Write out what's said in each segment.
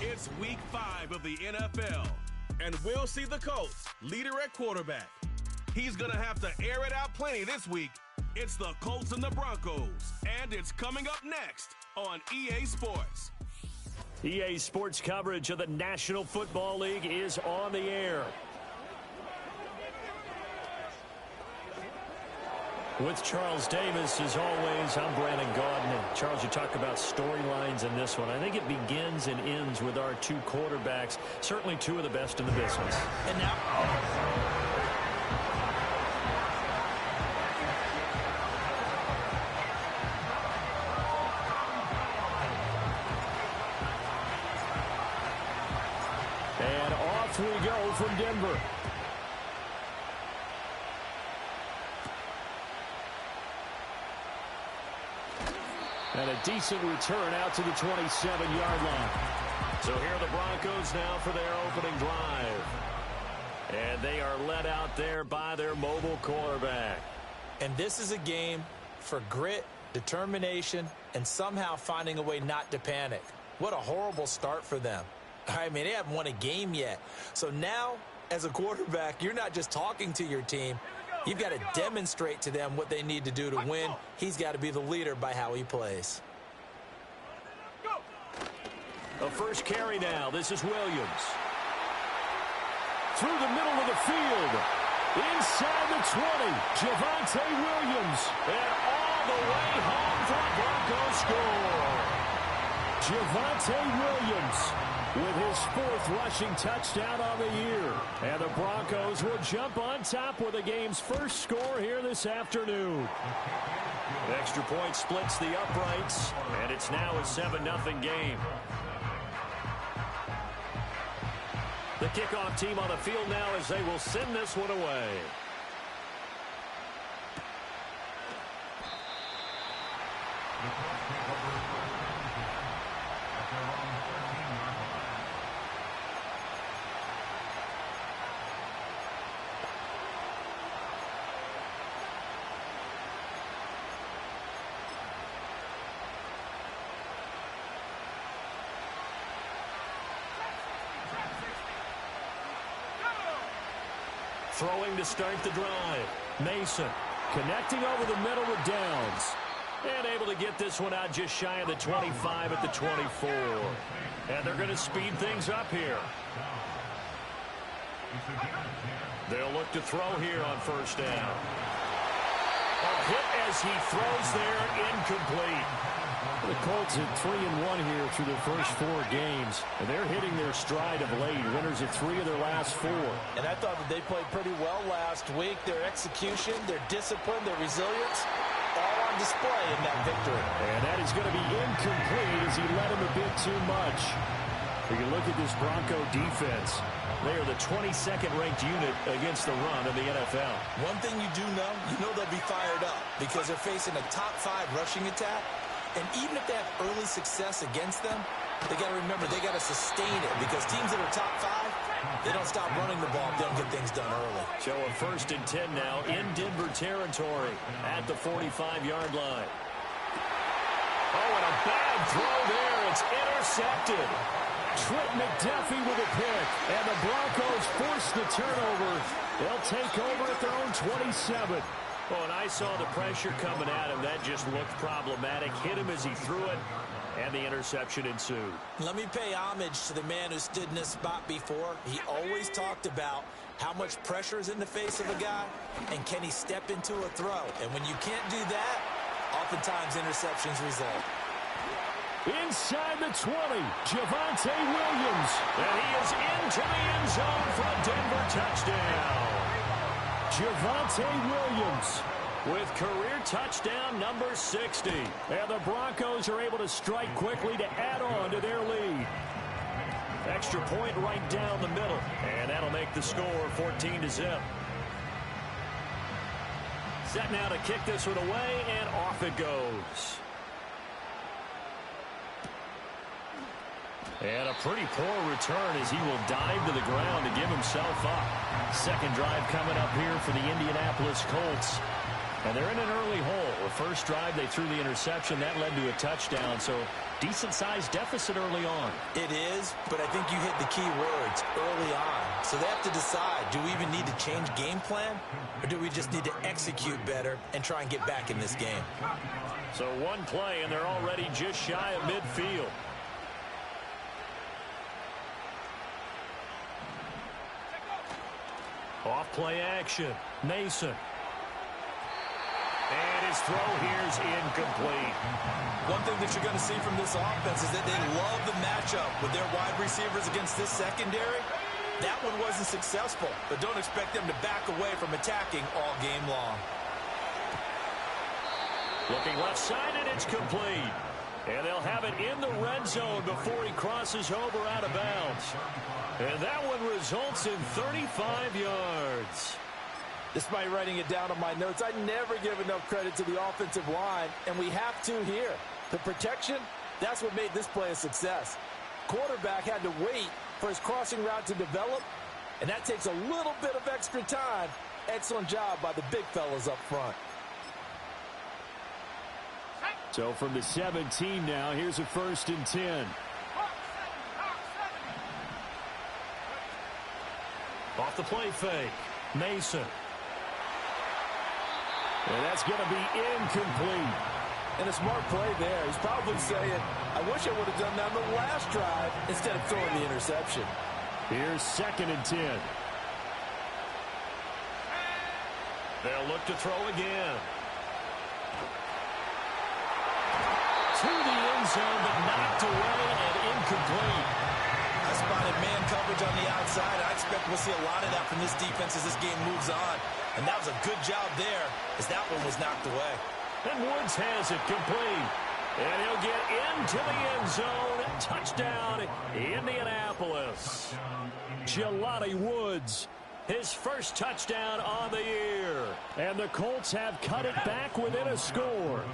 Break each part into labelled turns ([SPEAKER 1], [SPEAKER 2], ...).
[SPEAKER 1] It's week 5 of the NFL, and we'll see the Colts leader at quarterback. He's going to have to air it out plenty this week. It's the Colts and the Broncos, and it's coming up next on EA Sports.
[SPEAKER 2] EA Sports coverage of the National Football League is on the air. With Charles Davis, as always, I'm Brandon Gaudin. Charles, you talk about storylines in this one. I think it begins and ends with our two quarterbacks, certainly two of the best in the business.
[SPEAKER 3] And now...
[SPEAKER 2] And off we go from Denver. And a decent return out to the 27-yard line. So here are the Broncos now for their opening drive. And they are led out there by their mobile quarterback.
[SPEAKER 3] And this is a game for grit, determination, and somehow finding a way not to panic. What a horrible start for them. I mean, they haven't won a game yet. So now, as a quarterback, you're not just talking to your team. You've got to demonstrate to them what they need to do to win. He's got to be the leader by how he plays.
[SPEAKER 2] A first carry now. This is Williams. Through the middle of the field. Inside the 20. Javonte Williams. And all the way home for a Broncos score. Javonte Williams with his 4th rushing touchdown on the year. And the Broncos will jump on top with the game's first score here this afternoon. The extra point splits the uprights, and it's now a 7-0 game. The kickoff team on the field now as they will send this one away. Throwing to start the drive. Mason connecting over the middle with Downs. And able to get this one out just shy of the 25 at the 24. And they're going to speed things up here. They'll look to throw here on first down. A hit as he throws there, incomplete. The Colts at 3-1 here through their first 4 games. And they're hitting their stride of late. Winners of 3 of their last 4.
[SPEAKER 3] And I thought that they played pretty well last week. Their execution, their discipline, their resilience, all on display in that victory.
[SPEAKER 2] And that is going to be incomplete as he led him a bit too much. If you look at this Bronco defense, they are the 22nd ranked unit against the run of the NFL.
[SPEAKER 3] One thing you do know, they'll be fired up because they're facing a top 5 rushing attack. And even if they have early success against them, they got to remember they got to sustain it because teams that are top 5, they don't stop running the ball if they don't get things done early.
[SPEAKER 2] So a 1st and 10 now in Denver territory at the 45-yard line. Oh, and a bad throw there. It's intercepted. Trent McDuffie with a pick, and the Broncos force the turnover. They'll take over at their own 27. Oh, and I saw the pressure coming at him. That just looked problematic. Hit him as he threw it, and the interception ensued.
[SPEAKER 3] Let me pay homage to the man who stood in this spot before. He always talked about how much pressure is in the face of a guy, and can he step into a throw. And when you can't do that, oftentimes interceptions result.
[SPEAKER 2] Inside the 20, Javonte Williams. And he is into the end zone for a Denver touchdown. Javonte Williams with career touchdown number 60. And the Broncos are able to strike quickly to add on to their lead. Extra point right down the middle. And that'll make the score 14-0. Set now to kick this one away, and off it goes. And a pretty poor return as he will dive to the ground to give himself up. Second drive coming up here for the Indianapolis Colts. And they're in an early hole The first drive, they threw the interception. That led to a touchdown, so decent-sized deficit early on.
[SPEAKER 3] It is, but I think you hit the key words early on. So they have to decide, do we even need to change game plan, or do we just need to execute better and try and get back in this game?
[SPEAKER 2] So one play, and they're already just shy of midfield. Off play action. Mason. And his throw here's incomplete.
[SPEAKER 3] One thing that you're going to see from this offense is that they love the matchup with their wide receivers against this secondary. That one wasn't successful, but don't expect them to back away from attacking all game long.
[SPEAKER 2] Looking left side, and it's complete. And they'll have it in the red zone before he crosses over out of bounds. And that one results in 35 yards.
[SPEAKER 3] Despite writing it down on my notes, I never give enough credit to the offensive line, and we have to here. The protection, that's what made this play a success. Quarterback had to wait for his crossing route to develop, and that takes a little bit of extra time. Excellent job by the big fellas up front.
[SPEAKER 2] So from the 17 now, here's a 1st and 10. Off the play fake. Mason. And that's going to be incomplete.
[SPEAKER 3] And a smart play there. He's probably saying, I wish I would have done that on the last drive instead of throwing the interception.
[SPEAKER 2] Here's 2nd and 10. They'll look to throw again. To the end zone, but knocked away and incomplete.
[SPEAKER 3] I spotted man coverage on the outside. I expect we'll see a lot of that from this defense as this game moves on. And that was a good job there as that one was knocked away.
[SPEAKER 2] And Woods has it complete. And he'll get into the end zone. Touchdown, Indianapolis. Jelani Woods, his first touchdown on the year. And the Colts have cut it back within a score.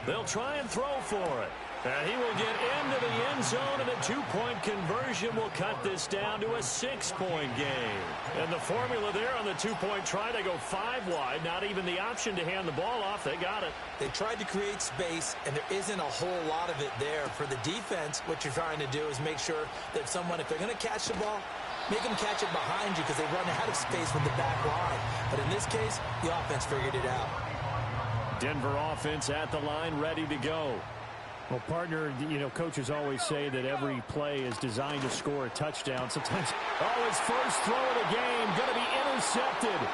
[SPEAKER 2] They'll try and throw for it. And he will get into the end zone, and a 2-point conversion will cut this down to a 6-point game. And the formula there on the 2-point try, they go 5 wide. Not even the option to hand the ball off. They got it.
[SPEAKER 3] They tried to create space, and there isn't a whole lot of it there. For the defense, what you're trying to do is make sure that someone, if they're going to catch the ball, make them catch it behind you because they run out of space with the back line. But in this case, the offense figured it out.
[SPEAKER 2] Denver offense at the line, ready to go. Well, partner, coaches always say that every play is designed to score a touchdown. Sometimes, his first throw of the game going to be intercepted.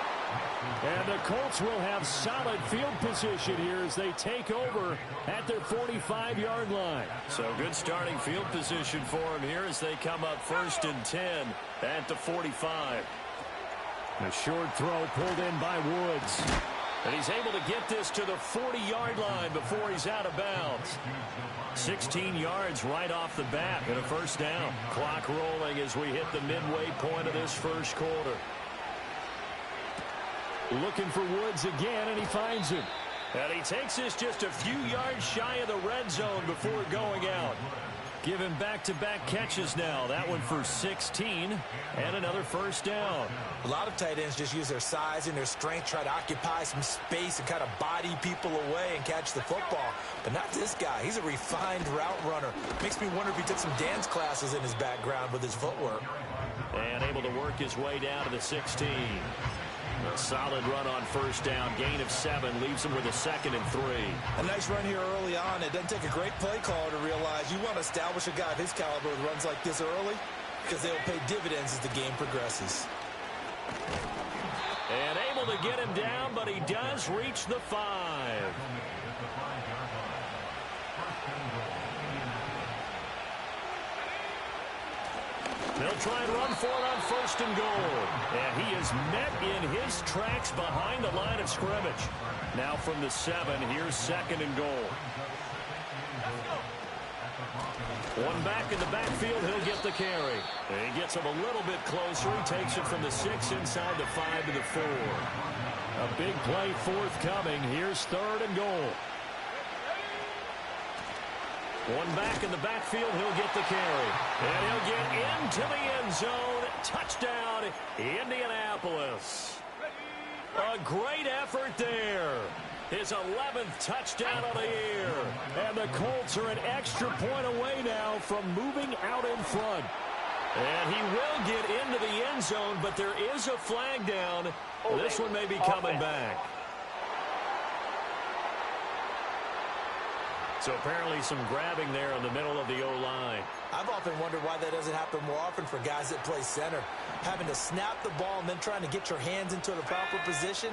[SPEAKER 2] And the Colts will have solid field position here as they take over at their 45-yard line. So good starting field position for them here as they come up 1st and 10 at the 45. A short throw pulled in by Woods. And he's able to get this to the 40-yard line before he's out of bounds. 16 yards right off the bat and a 1st down. Clock rolling as we hit the midway point of this first quarter. Looking for Woods again, and he finds him. And he takes this just a few yards shy of the red zone before going out. Give him back-to-back catches now. That one for 16 and another 1st down.
[SPEAKER 3] A lot of tight ends just use their size and their strength, try to occupy some space and kind of body people away and catch the football. But not this guy. He's a refined route runner. Makes me wonder if he took some dance classes in his background with his footwork.
[SPEAKER 2] And able to work his way down to the 16. A solid run on 1st down. Gain of 7 leaves him with a 2nd and 3.
[SPEAKER 3] A nice run here early on. It doesn't take a great play caller to realize you want to establish a guy of his caliber with runs like this early because they'll pay dividends as the game progresses.
[SPEAKER 2] And able to get him down, but he does reach the 5. They'll try and run for it on 1st and goal. And he is met in his tracks behind the line of scrimmage. Now from the 7, here's 2nd and goal. One back in the backfield, he'll get the carry. And he gets him a little bit closer. He takes it from the 6 inside the 5 to the 4. A big play forthcoming. Here's 3rd and goal. One back in the backfield, he'll get the carry. And he'll get into the end zone. Touchdown, Indianapolis. A great effort there. His 11th touchdown of the year. And the Colts are an extra point away now from moving out in front. And he will get into the end zone, but there is a flag down. This one may be coming back. So apparently some grabbing there in the middle of the O-line.
[SPEAKER 3] I've often wondered why that doesn't happen more often for guys that play center. Having to snap the ball and then trying to get your hands into the proper position,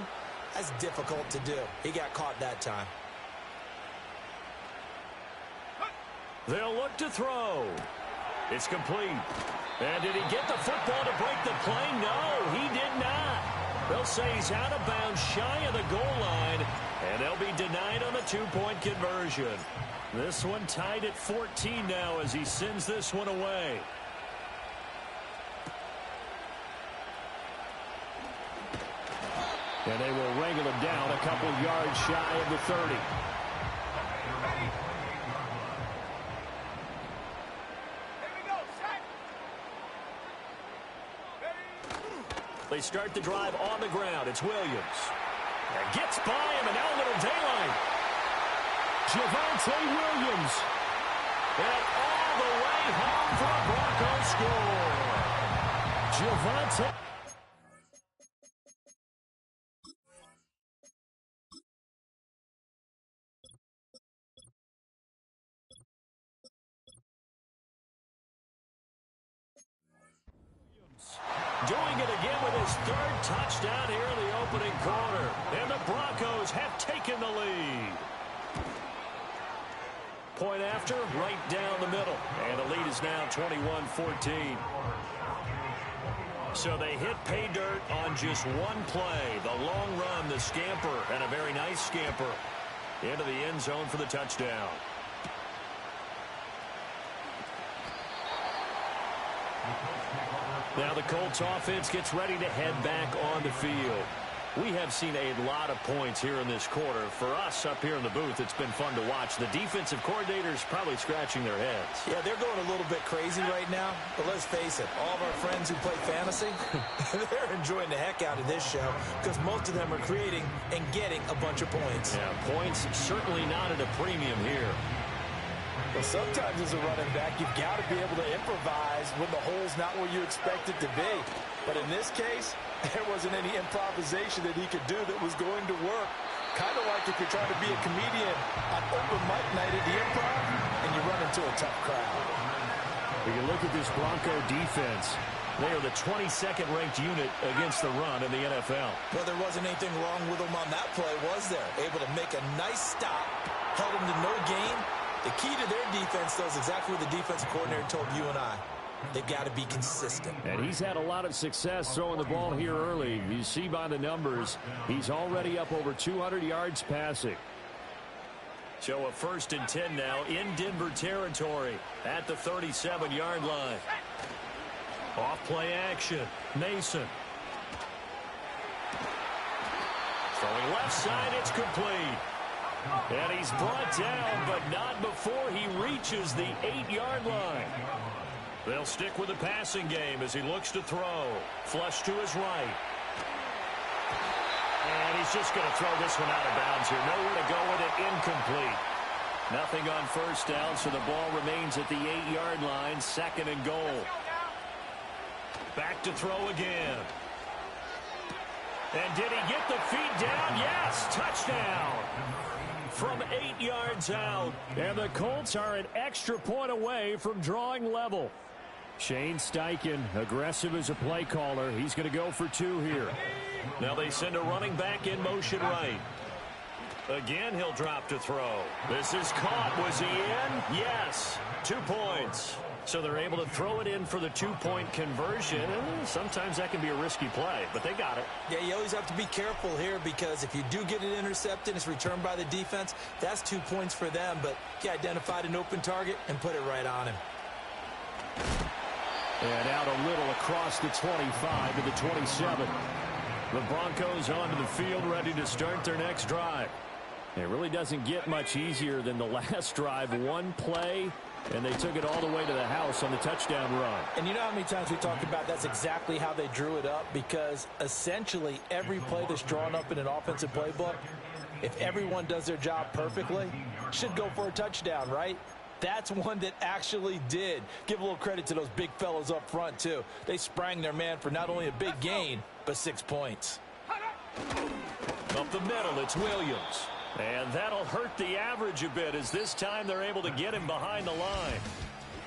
[SPEAKER 3] that's difficult to do. He got caught that time.
[SPEAKER 2] They'll look to throw. It's complete. And did he get the football to break the play? No, he did not. They'll say he's out of bounds shy of the goal line, and they'll be denied on the two-point conversion. This one tied at 14 now as he sends this one away. And they will wrangle him down a couple yards shy of the 30. They start the drive on the ground. It's Williams. And gets by him, and now a little daylight. Javonte Williams. And all the way home for a Broncos score. Javonte. Doing it again with his third touchdown here in the opening quarter. And the Broncos have taken the lead. Point after, right down the middle. And the lead is now 21-14. So they hit pay dirt on just one play. The long run, the scamper, and a very nice scamper into the end zone for the touchdown. Now the Colts offense gets ready to head back on the field. We have seen a lot of points here in this quarter. For us up here in the booth, it's been fun to watch. The defensive coordinators probably scratching their heads.
[SPEAKER 3] Yeah, they're going a little bit crazy right now. But let's face it, all of our friends who play fantasy, they're enjoying the heck out of this show because most of them are creating and getting a bunch of points.
[SPEAKER 2] Yeah, points certainly not at a premium here.
[SPEAKER 3] Well, sometimes as a running back, you've got to be able to improvise when the hole's not where you expect it to be. But in this case, there wasn't any improvisation that he could do that was going to work. Kind of like if you're trying to be a comedian on open mic night at the Improv and you run into a tough crowd.
[SPEAKER 2] When you look at this Bronco defense, they are the 22nd ranked unit against the run in the NFL.
[SPEAKER 3] Well, there wasn't anything wrong with them on that play, was there? Able to make a nice stop, held them to no gain. The key to their defense, though, is exactly what the defensive coordinator told you and I. They've got to be consistent.
[SPEAKER 2] And he's had a lot of success throwing the ball here early. You see by the numbers, he's already up over 200 yards passing. So a 1st and 10 now in Denver territory at the 37-yard line. Off play action. Mason. Throwing left side, it's complete. And he's brought down, but not before he reaches the 8-yard line. They'll stick with the passing game as he looks to throw. Flush to his right. And he's just going to throw this one out of bounds here. Nowhere to go with it. Incomplete. Nothing on first down, so the ball remains at the 8-yard line. 2nd and goal. Back to throw again. And did he get the feet down? Yes, touchdown. From 8 yards out. And the Colts are an extra point away from drawing level. Shane Steichen, aggressive as a play caller. He's going to go for 2 here. Now they send a running back in motion right. Again, he'll drop to throw. This is caught. Was he in? Yes. 2 points. So they're able to throw it in for the 2-point conversion. And sometimes that can be a risky play, but they got it.
[SPEAKER 3] Yeah, you always have to be careful here because if you do get it intercepted, it's returned by the defense. That's 2 points for them, but he identified an open target and put it right on him.
[SPEAKER 2] And out a little across the 25 to the 27. The Broncos onto the field ready to start their next drive. It really doesn't get much easier than the last drive. One play, and they took it all the way to the house on the touchdown run.
[SPEAKER 3] And you know how many times we talked about that's exactly how they drew it up? Because essentially every play that's drawn up in an offensive playbook, if everyone does their job perfectly, should go for a touchdown, right? That's one that actually did. Give a little credit to those big fellows up front, too. They sprang their man for not only a big gain, but 6 points.
[SPEAKER 2] Up the middle, it's Williams. And that'll hurt the average a bit as this time they're able to get him behind the line.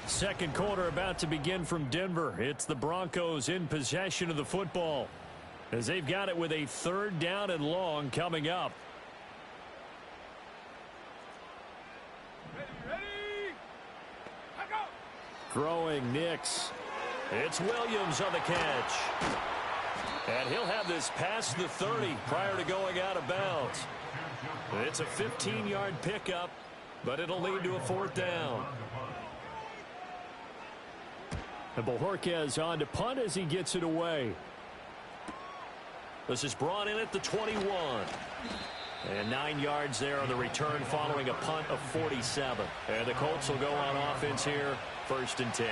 [SPEAKER 2] Second quarter about to begin from Denver. It's the Broncos in possession of the football as they've got it with a 3rd down and long coming up. Throwing Nix. It's Williams on the catch. And he'll have this past the 30 prior to going out of bounds. It's a 15-yard pickup, but it'll lead to a 4th down. And Bojorquez on to punt as he gets it away. This is brought in at the 21. And 9 yards there on the return following a punt of 47. And the Colts will go on offense here, 1st and 10.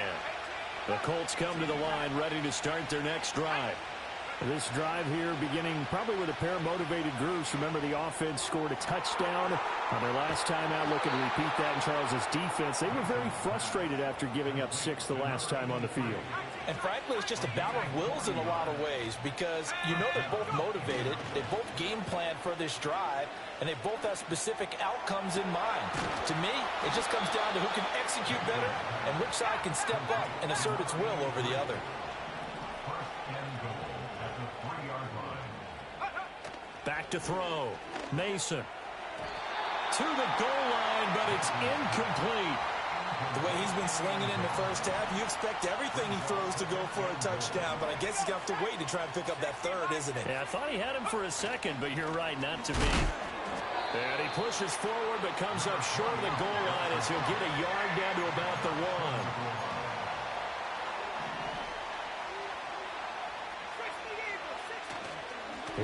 [SPEAKER 2] The Colts come to the line ready to start their next drive. This drive here beginning probably with a pair of motivated groups. Remember, the offense scored a touchdown on their last time out, looking to repeat that in Charles's defense. They were very frustrated after giving up 6 the last time on the field.
[SPEAKER 3] And frankly, it's just a battle of wills in a lot of ways because you know they're both motivated, they both game plan for this drive, and they both have specific outcomes in mind. To me, it just comes down to who can execute better and which side can step up and assert its will over the other.
[SPEAKER 2] Back to throw. Mason. To the goal line, but it's incomplete.
[SPEAKER 3] The way he's been slinging in the first half, you expect everything he throws to go for a touchdown, but I guess he's going to have to wait to try and pick up that 3rd, isn't it?
[SPEAKER 2] Yeah, I thought he had him for a second, but you're right, not to be. And he pushes forward, but comes up short of the goal line as he'll get a yard down to about the 1.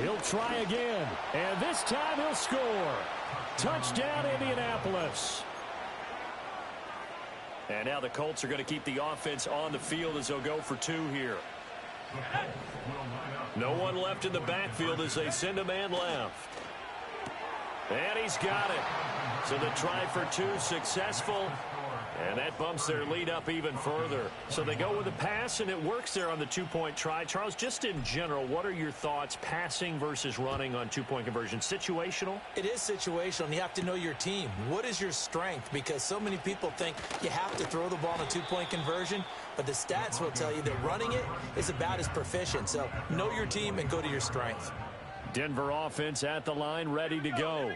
[SPEAKER 2] He'll try again, and this time he'll score. Touchdown, Indianapolis. And now the Colts are going to keep the offense on the field as they'll go for 2 here. No one left in the backfield as they send a man left. And he's got it. So the try for 2 successful. And that bumps their lead up even further. So they go with a pass, and it works there on the 2-point try. Charles, just in general, what are your thoughts passing versus running on 2-point conversion? Situational?
[SPEAKER 3] It is situational, and you have to know your team. What is your strength? Because so many people think you have to throw the ball in a 2-point conversion, but the stats will tell you that running it is about as proficient. So know your team and go to your strength.
[SPEAKER 2] Denver offense at the line, ready to go.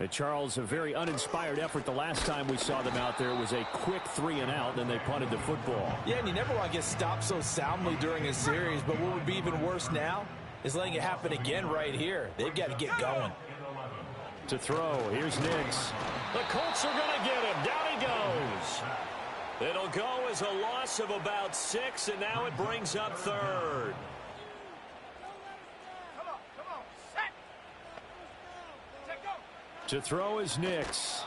[SPEAKER 2] Charles, a very uninspired effort the last time we saw them out there. It was a quick 3 and out, then they punted the football.
[SPEAKER 3] Yeah, and you never want to get stopped so soundly during a series, but what would be even worse now is letting it happen again right here. They've got to get going.
[SPEAKER 2] To throw, here's Nix. The Colts are going to get him. Down he goes. It'll go as a loss of about 6, and now it brings up 3rd. To throw is Nix.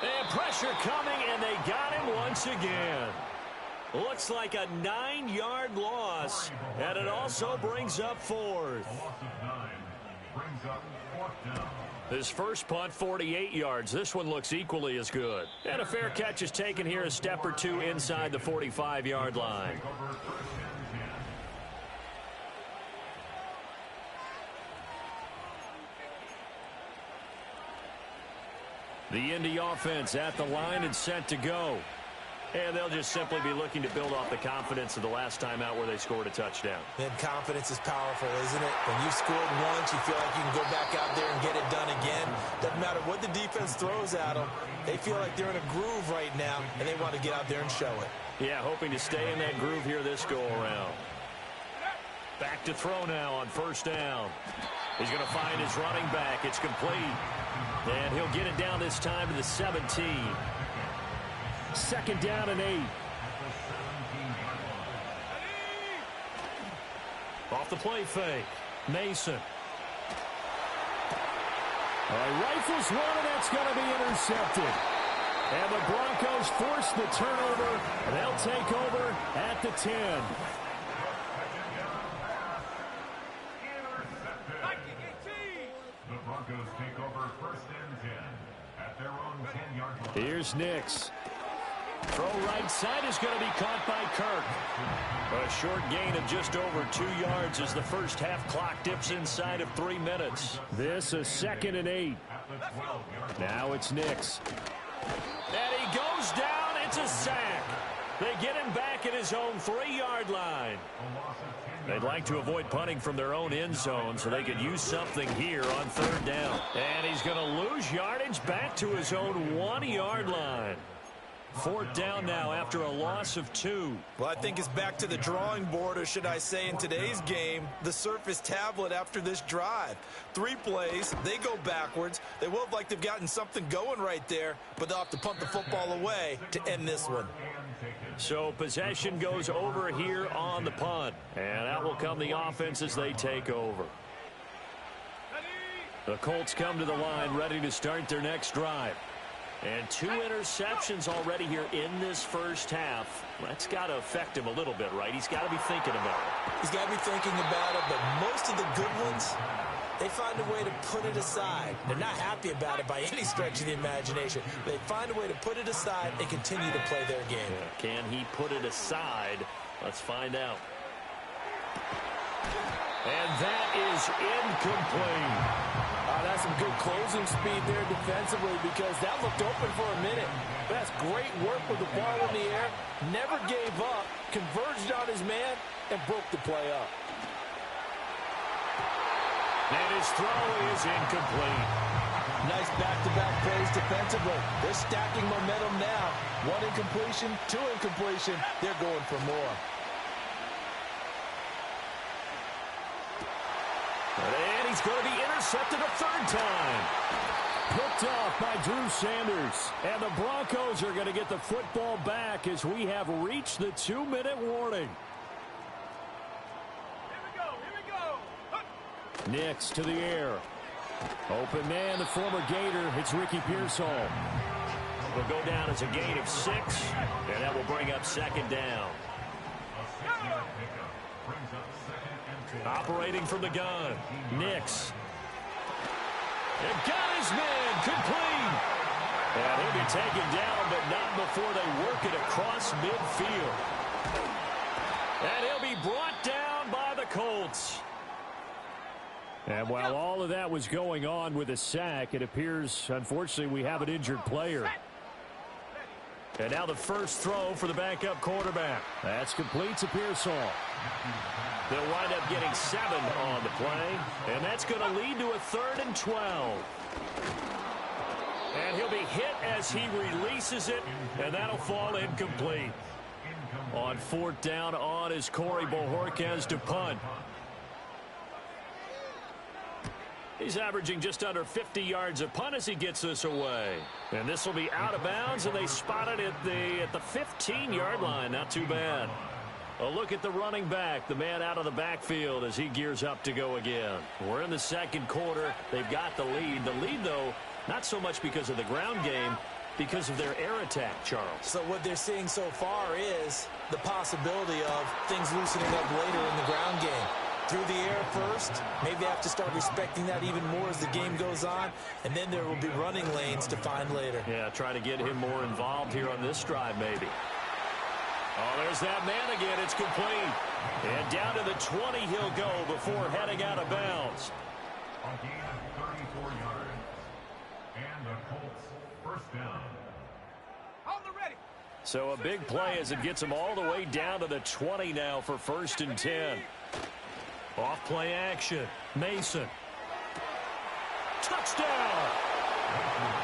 [SPEAKER 2] And pressure coming, and they got him once again. Looks like a 9-yard loss, and it also brings up 4th. His first punt, 48 yards. This one looks equally as good. And a fair catch is taken here, a step or 2 inside the 45-yard line. The Indy offense at the line and set to go. And they'll just simply be looking to build off the confidence of the last time out where they scored a touchdown.
[SPEAKER 3] And confidence is powerful, isn't it? When you scored once, you feel like you can go back out there and get it done again. Doesn't matter what the defense throws at them. They feel like they're in a groove right now, and they want to get out there and show it.
[SPEAKER 2] Yeah, hoping to stay in that groove here this go-around. Back to throw now on 1st down. He's going to find his running back. It's complete. And he'll get it down this time to the 17. 2nd down and 8. Off the play fake. Mason. Rifles one, and that's going to be intercepted. And the Broncos force the turnover. They'll take over at the 10.
[SPEAKER 4] The Broncos take over
[SPEAKER 2] Here's Nix. Throw right side is going to be caught by Kirk. A short gain of just over 2 yards as the first half clock dips inside of 3 minutes. This a 2nd and 8. Now it's Nix. And he goes down. It's a sack. They get him back at his own 3-yard line. They'd like to avoid punting from their own end zone so they could use something here on 3rd down. And he's going to lose yardage back to his own 1-yard line. 4th down now after a loss of 2.
[SPEAKER 3] Well, I think it's back to the drawing board, or should I say in today's game, the Surface tablet after this drive. 3 plays, they go backwards. They will look like they've gotten something going right there, but they'll have to punt the football away to end this one.
[SPEAKER 2] So possession goes over here on the punt, and out will come the offense as they take over. The Colts come to the line ready to start their next drive. And 2 interceptions already here in this first half. That's got to affect him a little bit, right? He's got to be thinking about it.
[SPEAKER 3] He's got to be thinking about it, but most of the good ones, they find a way to put it aside. They're not happy about it by any stretch of the imagination. They find a way to put it aside and continue to play their game.
[SPEAKER 2] Yeah, can he put it aside? Let's find out. And that is incomplete.
[SPEAKER 4] That's some good closing speed there defensively, because that looked open for a minute. That's great work with the ball in the air. Never gave up, converged on his man, and broke the play up.
[SPEAKER 2] And his throw is incomplete.
[SPEAKER 4] Nice back-to-back plays defensively. They're stacking momentum now. 1 incompletion, 2 incompletion. They're going for more.
[SPEAKER 2] And he's going to be intercepted a 3rd time. Picked off by Drew Sanders. And the Broncos are going to get the football back as we have reached the 2-minute warning.
[SPEAKER 1] Here we go.
[SPEAKER 2] Nix to the air. Open man, the former Gator. It's Ricky Pearsall. Will go down as a gain of 6, and that will bring up 2nd down. Operating from the gun, Nix. And got his man, complete. And he'll be taken down, but not before they work it across midfield. And he'll be brought down by the Colts. And while all of that was going on with a sack, it appears, unfortunately, we have an injured player. And now the first throw for the backup quarterback. That's complete to Pearsall. They'll wind up getting 7 on the play, and that's going to lead to a 3rd and 12. And he'll be hit as he releases it, and that'll fall incomplete. On 4th down on is Corey Bojorquez to punt. He's averaging just under 50 yards a punt as he gets this away. And this will be out of bounds, and they spot it at the 15-yard line. Not too bad. A look at the running back, the man out of the backfield as he gears up to go again. We're in the 2nd quarter. They've got the lead. The lead, though, not so much because of the ground game, because of their air attack, Charles.
[SPEAKER 3] So what they're seeing so far is the possibility of things loosening up later in the ground game. Through the air first, maybe have to start respecting that even more as the game goes on, and then there will be running lanes to find later.
[SPEAKER 2] Yeah, try to get him more involved here on this drive maybe. Oh, there's that man again. It's complete. And down to the 20 he'll go before heading out of bounds.
[SPEAKER 5] A gain of 34 yards. And the Colts first down.
[SPEAKER 1] Hold it ready.
[SPEAKER 2] So a big play as it gets him all the way down to the 20 now for 1st and 10. Off play action. Mason. Touchdown.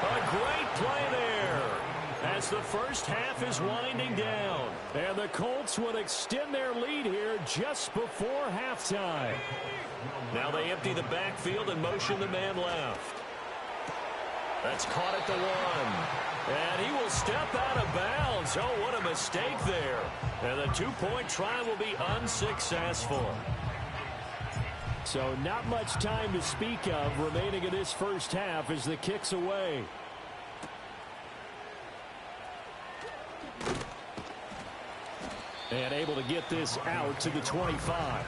[SPEAKER 2] A great play there as the first half is winding down. And the Colts would extend their lead here just before halftime. Now they empty the backfield and motion the man left. That's caught at the 1. And he will step out of bounds. Oh, what a mistake there. And the 2-point try will be unsuccessful. So not much time to speak of remaining in this first half as the kick's away. And able to get this out to the 25.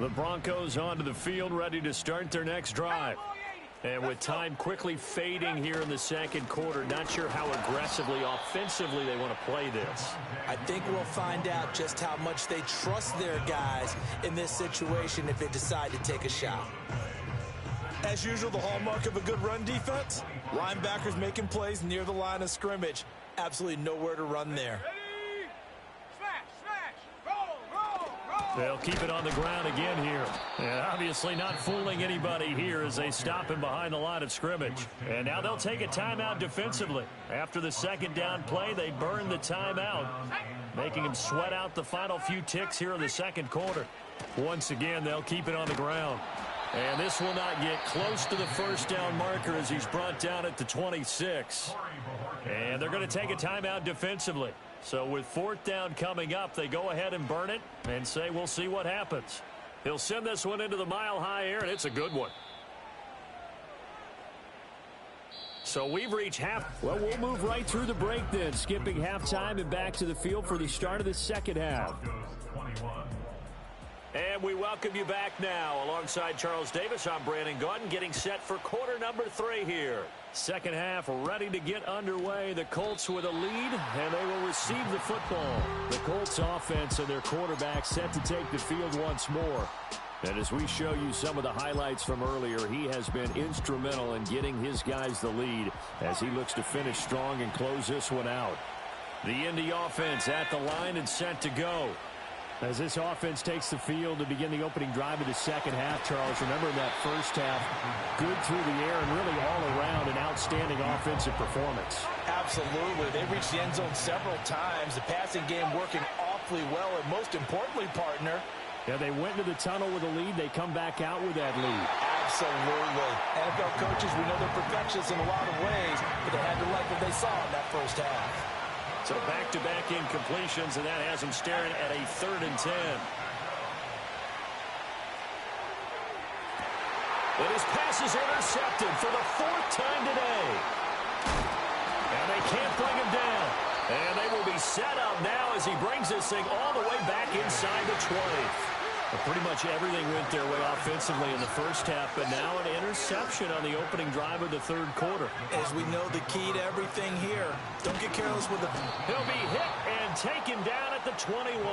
[SPEAKER 2] The Broncos onto the field, ready to start their next drive. And with time quickly fading here in the second quarter, not sure how aggressively, offensively they want to play this.
[SPEAKER 3] I think we'll find out just how much they trust their guys in this situation if they decide to take a shot. As usual, the hallmark of a good run defense, linebackers making plays near the line of scrimmage. Absolutely nowhere to run there.
[SPEAKER 2] They'll keep it on the ground again here. And obviously not fooling anybody here as they stop him behind the line of scrimmage. And now they'll take a timeout defensively. After the second down play, they burn the timeout, making him sweat out the final few ticks here in the second quarter. Once again, they'll keep it on the ground. And this will not get close to the first down marker as he's brought down at the 26. And they're going to take a timeout defensively. So with fourth down coming up, they go ahead and burn it and say we'll see what happens. He'll send this one into the mile-high air, and it's a good one. So we've reached half. Well, we'll move right through the break then, skipping halftime and back to the field for the start of the second half. And we welcome you back now. Alongside Charles Davis, I'm Brandon Gaudin, getting set for quarter number 3 here. Second half ready to get underway. The Colts with a lead, and they will receive the football. The Colts offense and their quarterback set to take the field once more. And as we show you some of the highlights from earlier, he has been instrumental in getting his guys the lead as he looks to finish strong and close this one out. The Indy offense at the line and set to go. As this offense takes the field to begin the opening drive of the second half, Charles, remember that first half, good through the air and really all around an outstanding offensive performance.
[SPEAKER 3] Absolutely. They reached the end zone several times. The passing game working awfully well, and most importantly, partner,
[SPEAKER 2] yeah, they went into the tunnel with a lead. They come back out with that lead.
[SPEAKER 3] Absolutely. NFL coaches, we know they're perfectionists in a lot of ways, but they had to like what they saw in that first half.
[SPEAKER 2] So back-to-back incompletions, and that has them staring at a 3rd and 10. And his pass is intercepted for the 4th time today. And they can't bring him down. And they will be set up now as he brings this thing all the way back inside the 20. But pretty much everything went their way offensively in the first half, but now an interception on the opening drive of the third quarter.
[SPEAKER 3] As we know, the key to everything here, don't get careless with the...
[SPEAKER 2] He'll be hit and taken down at the 21.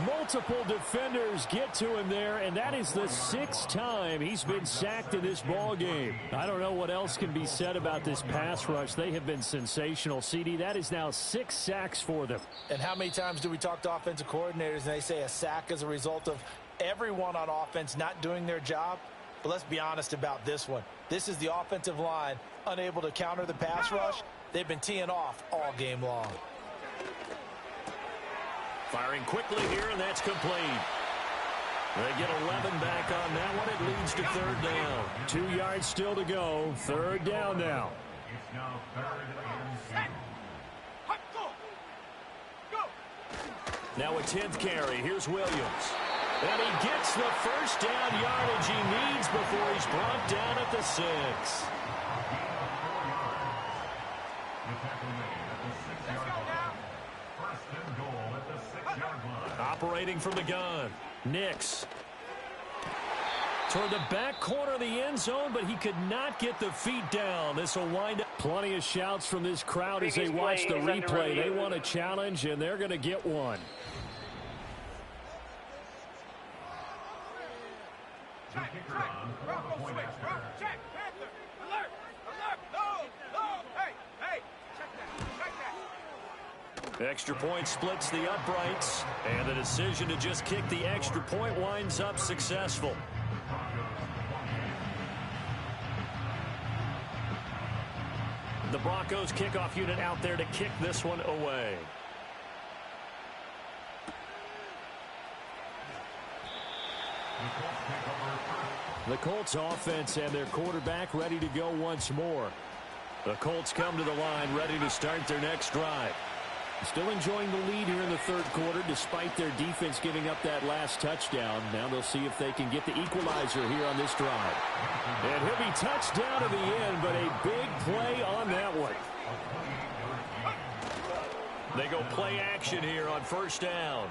[SPEAKER 2] Multiple defenders get to him there, and that is the 6th time he's been sacked in this ball game. I don't know what else can be said about this pass rush. They have been sensational. CD, that is now 6 sacks for them.
[SPEAKER 3] And how many times do we talk to offensive coordinators and they say a sack is a result of everyone on offense not doing their job? But let's be honest about this one. This is the offensive line unable to counter the pass rush. They've been teeing off all game long.
[SPEAKER 2] Firing quickly here, and that's complete. They get 11 back on that one. It leads to 3rd down. 2 yards still to go. 3rd down now.
[SPEAKER 5] It's now 3rd and 10.
[SPEAKER 2] Now a 10th carry. Here's Williams. And he gets the first down yardage he needs before he's brought down at the 6. Operating from the gun. Nix. Toward the back corner of the end zone, but he could not get the feet down. This will wind up. Plenty of shouts from this crowd as they watch the replay. They want a challenge, and they're going to get one. Extra point splits the uprights, and the decision to just kick the extra point winds up successful. The Broncos kickoff unit out there to kick this one away. The Colts offense and their quarterback ready to go once more. The Colts come to the line ready to start their next drive. Still enjoying the lead here in the third quarter despite their defense giving up that last touchdown. Now they'll see if they can get the equalizer here on this drive. And he'll be touched down to the end, but a big play on that one. They go play action here on first down.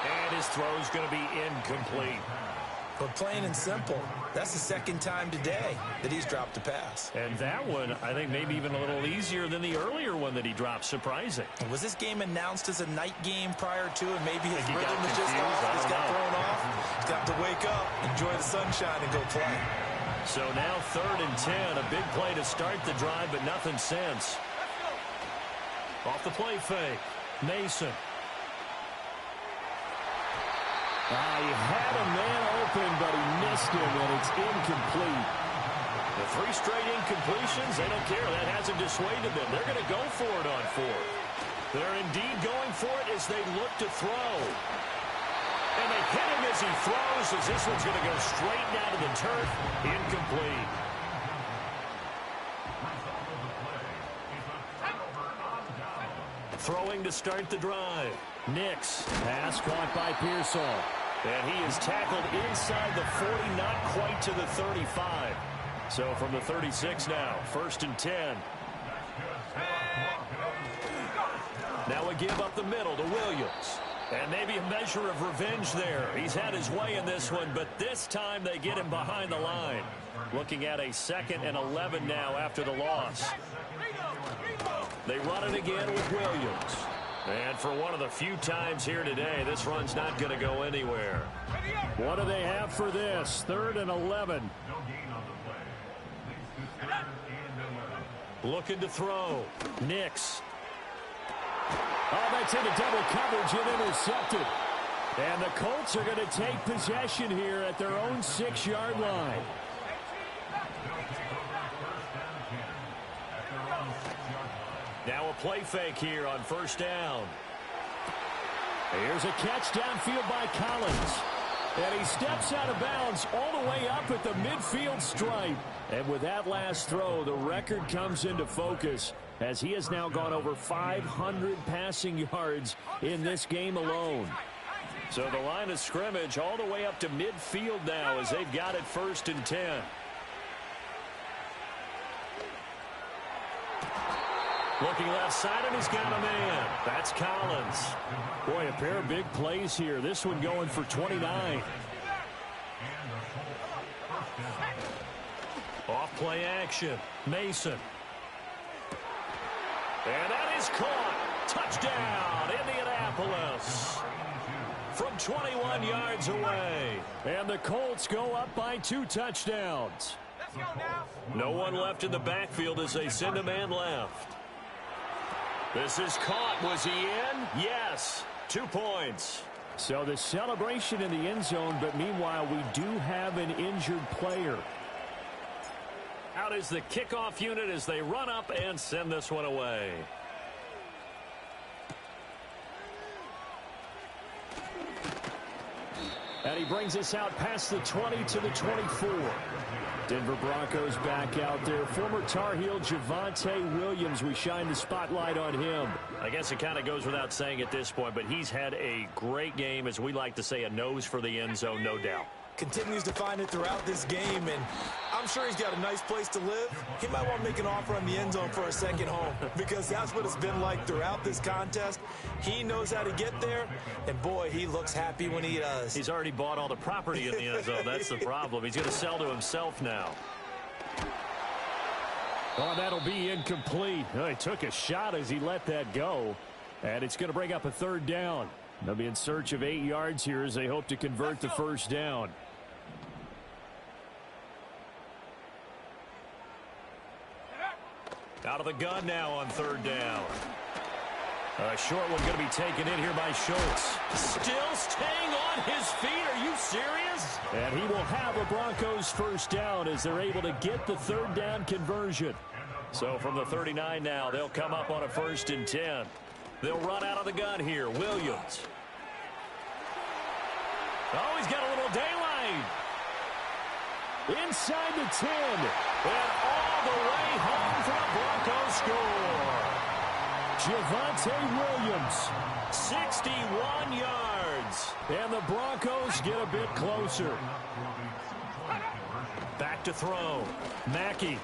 [SPEAKER 2] And his throw is going to be incomplete.
[SPEAKER 3] But plain and simple, that's the second time today that he's dropped a pass.
[SPEAKER 2] And that one, I think, maybe even a little easier than the earlier one that he dropped. Surprising.
[SPEAKER 3] Was this game announced as a night game prior to, and maybe his
[SPEAKER 2] he
[SPEAKER 3] rhythm
[SPEAKER 2] got
[SPEAKER 3] was just
[SPEAKER 2] confused?
[SPEAKER 3] off, just got thrown off? He's got to wake up, enjoy the sunshine, and go play.
[SPEAKER 2] So now 3rd and 10, a big play to start the drive, but nothing since. Off the play fake, Mason.
[SPEAKER 6] He had a man open, but he missed him, and it's incomplete.
[SPEAKER 2] The 3 straight incompletions, they don't care. That hasn't dissuaded them. They're going to go for it on 4th. They're indeed going for it as they look to throw. And they hit him as he throws, as this one's going to go straight down to the turf. Incomplete. Throwing to start the drive. Nix.
[SPEAKER 6] Pass caught by Pearsall.
[SPEAKER 2] And he is tackled inside the 40, not quite to the 35. So from the 36 now, 1st and 10. Now a give up the middle to Williams. And maybe a measure of revenge there. He's had his way in this one, but this time they get him behind the line. Looking at a 2nd and 11 now after the loss. They run it again with Williams. And for one of the few times here today, this run's not going to go anywhere.
[SPEAKER 6] What do they have for this? 3rd and 11.
[SPEAKER 2] Looking to throw. Nix.
[SPEAKER 6] Oh, that's into double coverage and intercepted. And the Colts are going to take possession here at their own 6-yard line.
[SPEAKER 2] Now a play fake here on 1st down.
[SPEAKER 6] Here's a catch downfield by Collins. And he steps out of bounds all the way up at the midfield stripe. And with that last throw, the record comes into focus as he has now gone over 500 passing yards in this game alone.
[SPEAKER 2] So the line of scrimmage all the way up to midfield now as they've got it 1st and 10. Looking left side, and he's got a man. That's Collins.
[SPEAKER 6] Boy, a pair of big plays here. This one going for 29.
[SPEAKER 2] Off play action. Mason. And that is caught. Touchdown, Indianapolis. From 21 yards away.
[SPEAKER 6] And the Colts go up by 2 touchdowns.
[SPEAKER 2] No one left in the backfield as they send a man left. This is caught. Was he in? Yes. 2 points.
[SPEAKER 6] So the celebration in the end zone, but meanwhile, we do have an injured player.
[SPEAKER 2] Out is the kickoff unit as they run up and send this one away.
[SPEAKER 6] And he brings us out past the 20 to the 24. Denver Broncos back out there. Former Tar Heel Javonte Williams, we shine the spotlight on him.
[SPEAKER 2] I guess it kind of goes without saying at this point, but he's had a great game, as we like to say, a nose for the end zone, no doubt.
[SPEAKER 3] Continues to find it throughout this game, and I'm sure he's got a nice place to live. He might want to make an offer on the end zone for a second home, because that's what it's been like throughout this contest. He knows how to get there, and boy, he looks happy when he does.
[SPEAKER 2] He's already bought all the property in the end zone. That's the problem. He's going to sell to himself now.
[SPEAKER 6] Oh, that'll be incomplete. Oh, he took a shot as he let that go, and it's going to bring up a 3rd down. They'll be in search of 8 yards here as they hope to convert the 1st down.
[SPEAKER 2] Out of the gun now on 3rd down. A short one going to be taken in here by Schultz. Still staying on his feet. Are you serious?
[SPEAKER 6] And he will have a Broncos 1st down as they're able to get the 3rd down conversion.
[SPEAKER 2] So from the 39 now, they'll come up on a 1st and 10. They'll run out of the gun here. Williams. Oh, he's got a little daylight.
[SPEAKER 6] Inside the 10.
[SPEAKER 2] And all the way home for a Broncos score.
[SPEAKER 6] Javonte Williams.
[SPEAKER 2] 61 yards.
[SPEAKER 6] And the Broncos get a bit closer.
[SPEAKER 2] Back to throw. Mackey.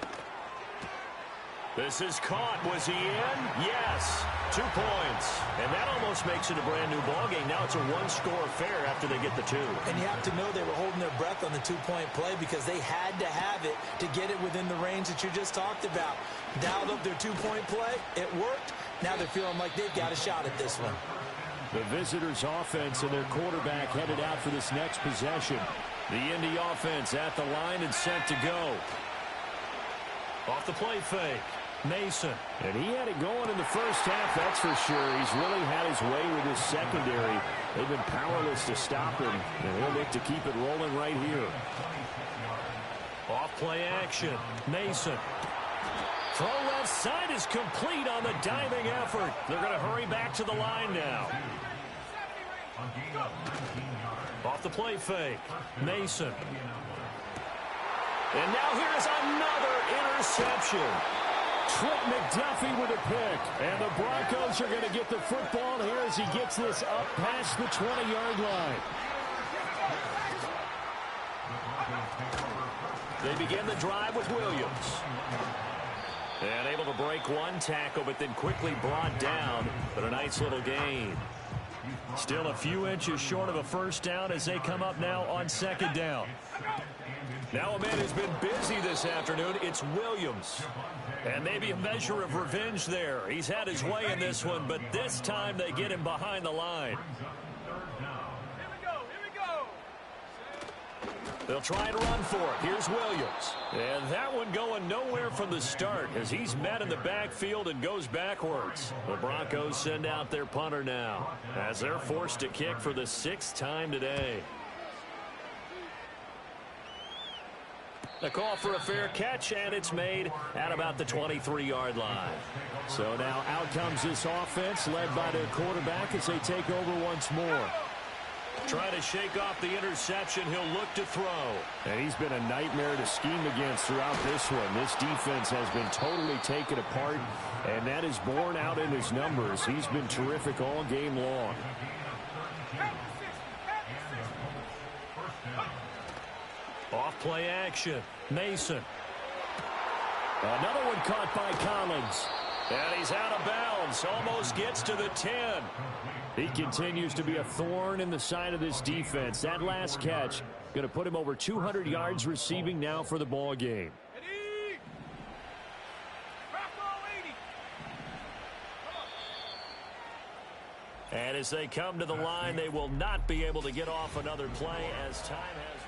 [SPEAKER 6] This is caught. Was he in? Yes. 2 points. And that almost makes it a brand-new ballgame. Now it's a one-score affair after they get the 2.
[SPEAKER 3] And you have to know they were holding their breath on the 2-point play because they had to have it to get it within the range that you just talked about. Dialed up their 2-point play. It worked. Now they're feeling like they've got a shot at this one.
[SPEAKER 6] The visitors' offense and their quarterback headed out for this next possession. The Indy offense at the line and set to go. Off the play fake. Mason. And he had it going in the first half, that's for sure. He's really had his way with his secondary. They've been powerless to stop him, and he'll look to keep it rolling right here. Off play action. Mason. Throw left side is complete on the diving effort. They're going to hurry back to the line now. Off the play fake. Mason. And now here's another interception. Trent McDuffie with a pick. And the Broncos are going to get the football here as he gets this up past the 20-yard line. They begin the drive with Williams. And able to break one tackle, but then quickly brought down. But a nice little gain. Still a few inches short of a first down as they come up now on second down. Now a man who's been busy this afternoon, it's Williams. And maybe a measure of revenge there. He's had his way in this one, but this time they get him behind the line. They'll try and run for it. Here's Williams. And that one going nowhere from the start as he's met in the backfield and goes backwards. The Broncos send out their punter now as they're forced to kick for the 6th time today. A call for a fair catch, and it's made at about the 23-yard line. So now out comes this offense led by their quarterback as they take over once more. Trying to shake off the interception, he'll look to throw. And he's been a nightmare to scheme against throughout this one. This defense has been totally taken apart, and that is borne out in his numbers. He's been terrific all game long. Off play action. Mason. Another one caught by Collins. And he's out of bounds. Almost gets to the 10. He continues to be a thorn in the side of this defense. That last catch going to put him over 200 yards receiving now for the ball game. And as they come to the line, they will not be able to get off another play as time has.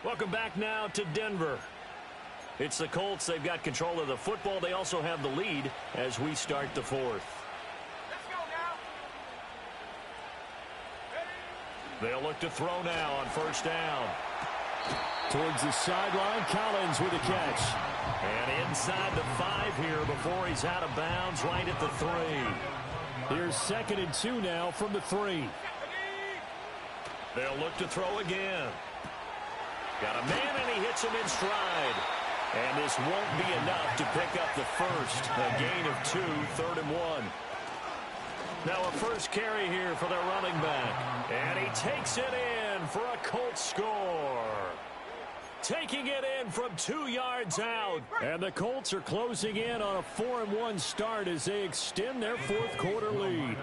[SPEAKER 6] Welcome back now to Denver. It's the Colts. They've got control of the football. They also have the lead as we start the 4th.
[SPEAKER 7] Let's go now.
[SPEAKER 6] They'll look to throw now on first down. Towards the sideline, Collins with a catch. And inside the 5 here before he's out of bounds right at the 3. Here's 2nd and 2 now from the 3. They'll look to throw again. Got a man, and he hits him in stride. And this won't be enough to pick up the first. A gain of 2, 3rd and 1. Now a first carry here for their running back. And he takes it in for a Colts score. Taking it in from 2 yards out. And the Colts are closing in on a 4-1 start as they extend their 4th quarter lead.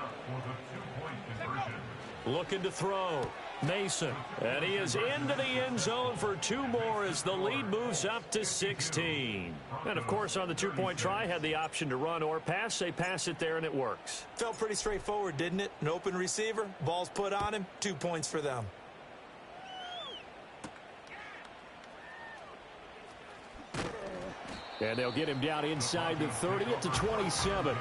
[SPEAKER 6] Looking to throw. Mason. And he is into the end zone for 2 more as the lead moves up to 16. And, of course, on the 2-point try, had the option to run or pass. They pass it there, and it works.
[SPEAKER 3] Felt pretty straightforward, didn't it? An open receiver, ball's put on him, 2 points for them.
[SPEAKER 6] And they'll get him down inside the 30 at the 27.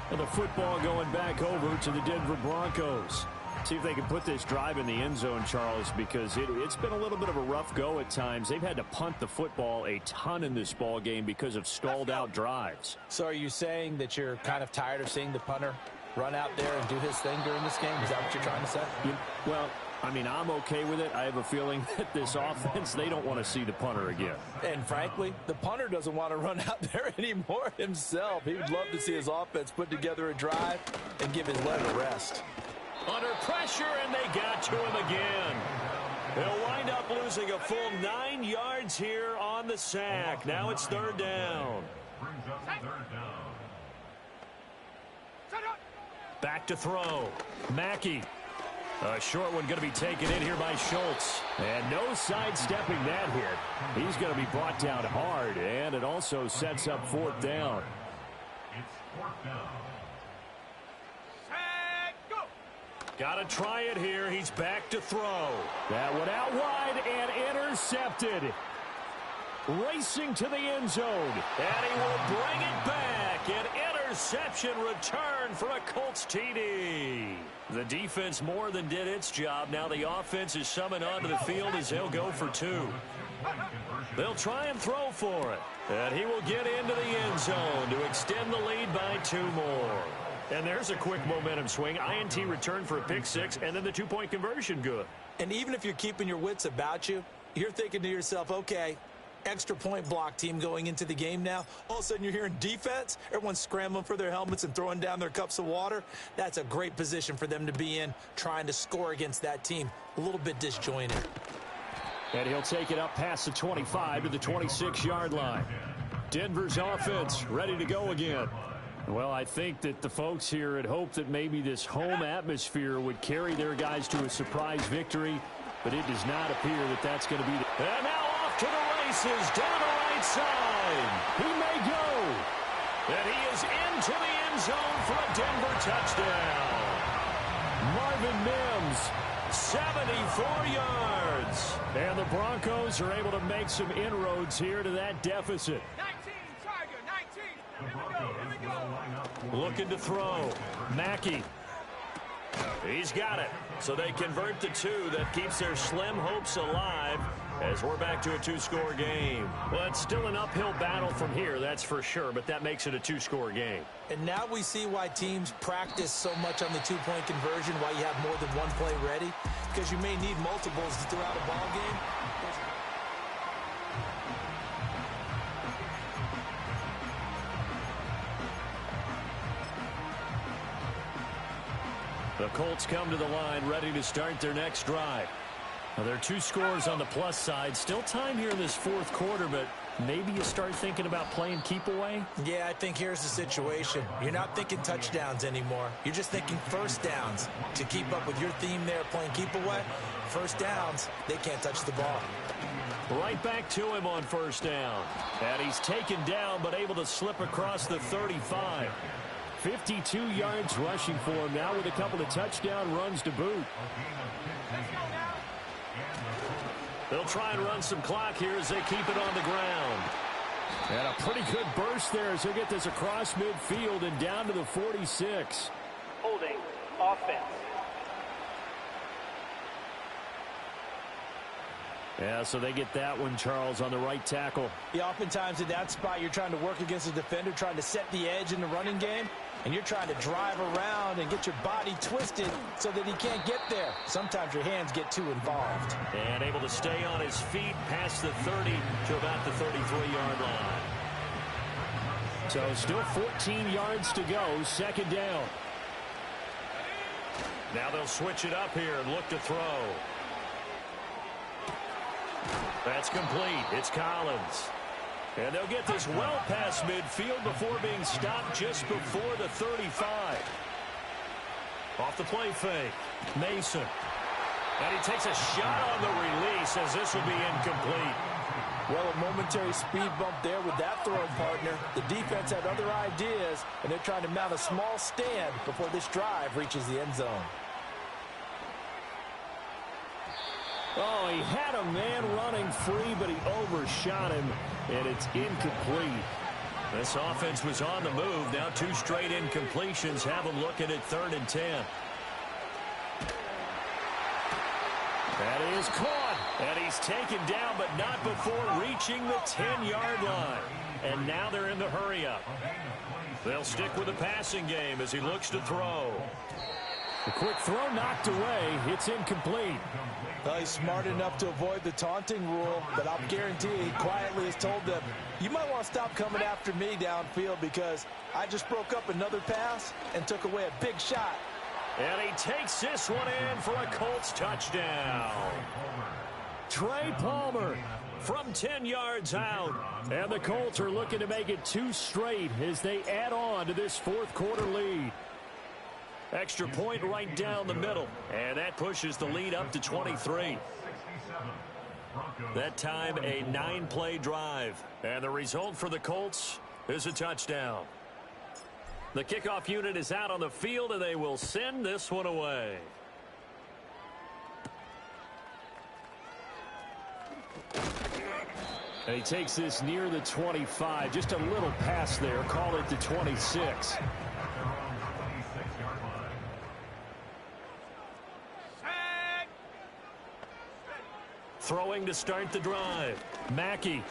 [SPEAKER 6] And the football going back over to the Denver Broncos. See if they can put this drive in the end zone, Charles, because it's been a little bit of a rough go at times. They've had to punt the football a ton in this ball game because of stalled-out drives.
[SPEAKER 3] So are you saying that you're kind of tired of seeing the punter run out there and do his thing during this game? Is that what you're trying to say?
[SPEAKER 6] Well, I mean, I'm okay with it. I have a feeling that this offense, they don't want to see the punter again.
[SPEAKER 3] And frankly, the punter doesn't want to run out there anymore himself. He would love to see his offense put together a drive and give his leg a rest.
[SPEAKER 6] Under pressure, and they got to him again. They'll wind up losing a full 9 yards here on the sack. Now it's 3rd down.
[SPEAKER 5] brings up third down.
[SPEAKER 6] Back to throw. Mackey. A short one going to be taken in here by Schultz. And no sidestepping that hit. He's going to be brought down hard, and it also sets up fourth down.
[SPEAKER 5] It's fourth down.
[SPEAKER 7] Set, go!
[SPEAKER 6] Got to try it here. He's back to throw. That one out wide and intercepted. Racing to the end zone. And he will bring it back. An interception return for a Colts TD. The defense more than did its job. Now the offense is summoned onto the field as they'll go for two. They'll try and throw for it. And he will get into the end zone to extend the lead by two more. And there's a quick momentum swing. INT return for a pick six, and then the two-point conversion good.
[SPEAKER 3] And even if you're keeping your wits about you, you're thinking to yourself, okay, extra point block team going into the game now. All of a sudden you're hearing defense. Everyone's scrambling for their helmets and throwing down their cups of water. That's a great position for them to be in, trying to score against that team. A little bit disjointed.
[SPEAKER 6] And he'll take it up past the 25 to the 26-yard line. Denver's offense ready to go again. Well, I think that the folks here had hoped that maybe this home atmosphere would carry their guys to a surprise victory, but it does not appear that that's going to be the... And now off to the races down the right side. He may go. And he is into the end zone for a Denver touchdown. Marvin Mims, 74 yards. And the Broncos are able to make some inroads here to that deficit.
[SPEAKER 7] 19, Tiger, 19. Here we go.
[SPEAKER 6] Looking to throw. Mackey. He's got it. So they convert the two. That keeps their slim hopes alive as we're back to a two-score game. Well, it's still an uphill battle from here, that's for sure, but that makes it a two-score game.
[SPEAKER 3] And now we see why teams practice so much on the two-point conversion, why you have more than one play ready, because you may need multiples throughout a ball game.
[SPEAKER 6] The Colts come to the line ready to start their next drive. Now, there are two scores on the plus side. Still time here in this fourth quarter, but maybe you start thinking about playing keep away?
[SPEAKER 3] Yeah, I think here's the situation. You're not thinking touchdowns anymore. You're just thinking first downs. To keep up with your theme there, playing keep away, first downs, they can't touch the ball.
[SPEAKER 6] Right back to him on first down. And he's taken down, but able to slip across the 35. 52 yards rushing for him now with a couple of touchdown runs to boot. They'll try and run some clock here as they keep it on the ground. And a pretty good burst there as he'll get this across midfield and down to the 46.
[SPEAKER 7] Holding, offense.
[SPEAKER 6] Yeah, so they get that one, Charles, on the right tackle.
[SPEAKER 3] Yeah, oftentimes in that spot, you're trying to work against a defender, trying to set the edge in the running game, and you're trying to drive around and get your body twisted so that he can't get there. Sometimes your hands get too involved.
[SPEAKER 6] And able to stay on his feet past the 30 to about the 33-yard line. So still 14 yards to go, second down. Now they'll switch it up here and look to throw. That's complete. It's Collins. And they'll get this well past midfield before being stopped just before the 35. Off the play fake. Mason. And he takes a shot on the release as this will be incomplete.
[SPEAKER 3] Well, a momentary speed bump there with that throwing partner. The defense had other ideas, and they're trying to mount a small stand before this drive reaches the end zone.
[SPEAKER 6] Oh, he had a man running free, but he overshot him, and it's incomplete. This offense was on the move. Now two straight incompletions have them looking at 3rd and 10. That is caught, and he's taken down, but not before reaching the 10-yard line. And now they're in the hurry-up. They'll stick with the passing game as he looks to throw. A quick throw knocked away. It's incomplete.
[SPEAKER 3] Well, he's smart enough to avoid the taunting rule, but I'll guarantee he quietly has told them, you might want to stop coming after me downfield because I just broke up another pass and took away a big shot.
[SPEAKER 6] And he takes this one in for a Colts touchdown. Trey Palmer, from 10 yards out. And the Colts are looking to make it 2 straight as they add on to this fourth quarter lead. Extra point right down the middle. And that pushes the lead up to 23. That time a 9-play drive. And the result for the Colts is a touchdown. The kickoff unit is out on the field, and they will send this one away. And he takes this near the 25. Just a little pass there. Call it the 26. Throwing to start the drive. Mackey.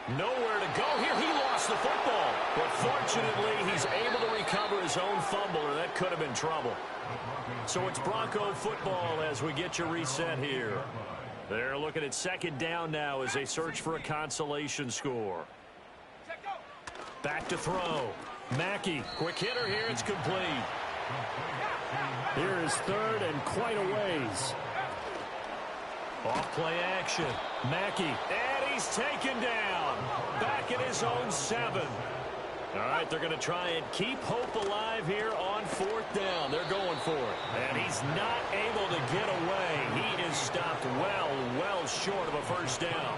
[SPEAKER 6] Nowhere to go here. He lost the football. But fortunately, he's able to recover his own fumble, or that could have been trouble. So it's Bronco football as we get you reset here. They're looking at second down now as they search for a consolation score. Back to throw. Mackey, quick hitter here. It's complete. Here is third and quite a ways. Off play action. Mackey, and he's taken down. Back at his own 7. All right, they're going to try and keep hope alive here on fourth down. They're going for it. And he's not able to get away. He is stopped well short of a first down.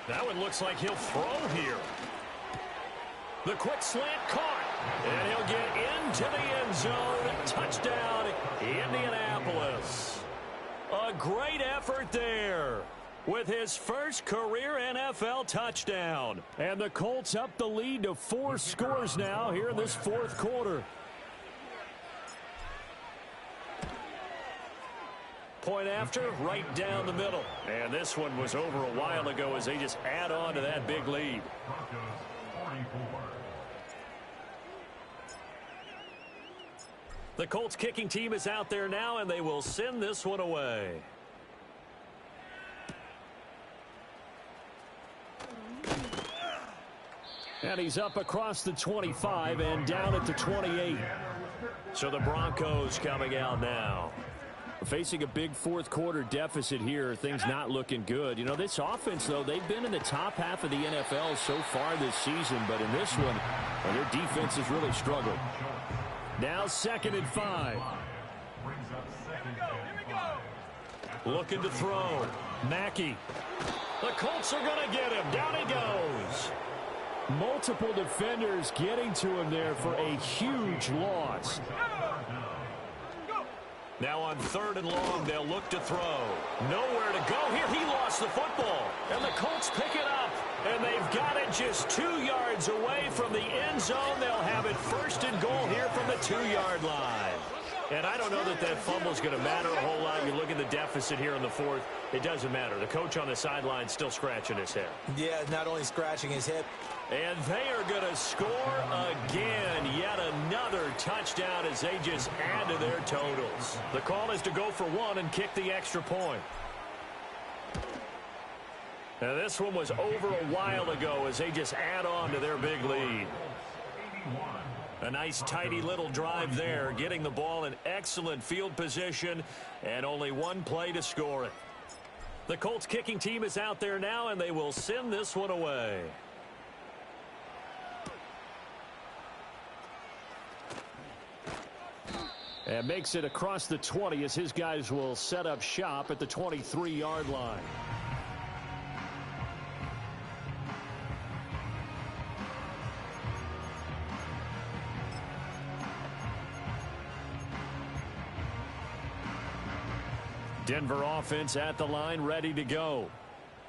[SPEAKER 6] That one looks like he'll throw here. The quick slant caught. And he'll get into the end zone. Touchdown, Indianapolis. A great effort there with his first career NFL touchdown. And the Colts up the lead to 4 scores now here in this fourth quarter. Point after, right down the middle. And this one was over a while ago as they just add on to that big lead. The Colts kicking team is out there now, and they will send this one away. And he's up across the 25 and down at the 28. So the Broncos coming out now. Facing a big fourth quarter deficit here. Things not looking good. You know, this offense, though, they've been in the top half of the NFL so far this season. But in this one, well, their defense has really struggled. Now 2nd and 5. Looking to throw. Mackey. The Colts are going to get him. Down he goes. Multiple defenders getting to him there for a huge loss. Now on 3rd and long, they'll look to throw. Nowhere to go here. He lost the football. And the Colts pick it up. And they've got it just 2 yards away from the end zone. They'll have it 1st and goal here from the 2-yard line. And I don't know that that fumble's going to matter a whole lot. You look at the deficit here in the fourth. It doesn't matter. The coach on the sideline still scratching his head.
[SPEAKER 3] Yeah, not only scratching his hip.
[SPEAKER 6] And they are going to score again. Yet another touchdown as they just add to their totals. The call is to go for 1 and kick the extra point. Now this one was over a while ago as they just add on to their big lead. A nice tidy little drive there, getting the ball in excellent field position, and only 1 play to score it. The Colts kicking team is out there now, and they will send this one away. And makes it across the 20 as his guys will set up shop at the 23-yard line. Denver offense at the line, ready to go.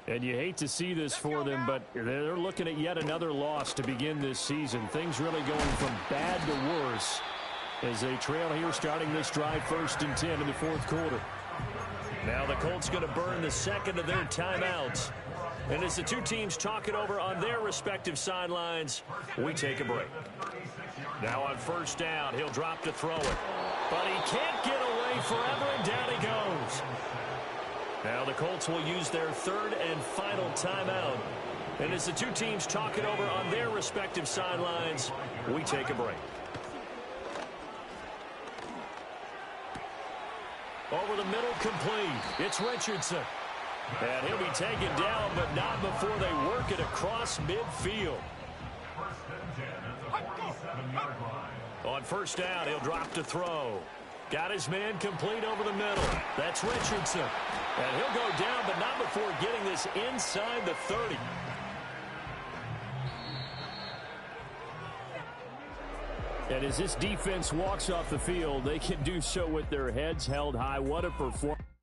[SPEAKER 6] And you hate to see this for them, but they're looking at yet another loss to begin this season. Things really going from bad to worse as they trail here starting this drive 1st and 10 in the fourth quarter. Now the Colts going to burn the 2nd of their timeouts. And as the two teams talk it over on their respective sidelines, we take a break. Now on 1st down, he'll drop to throw it. But he can't get away forever, and down he goes. Now the Colts will use their 3rd and final timeout. And as the two teams talk it over on their respective sidelines, we take a break. Over the middle, complete. It's Richardson. And he'll be taken down, but not before they work it across midfield.
[SPEAKER 5] First and 10 at the 47-yard line.
[SPEAKER 6] On first down, he'll drop to throw. Got his man complete over the middle. That's Richardson. And he'll go down, but not before getting this inside the 30. And as this defense walks off the field, they can do so with their heads held high. What a performance.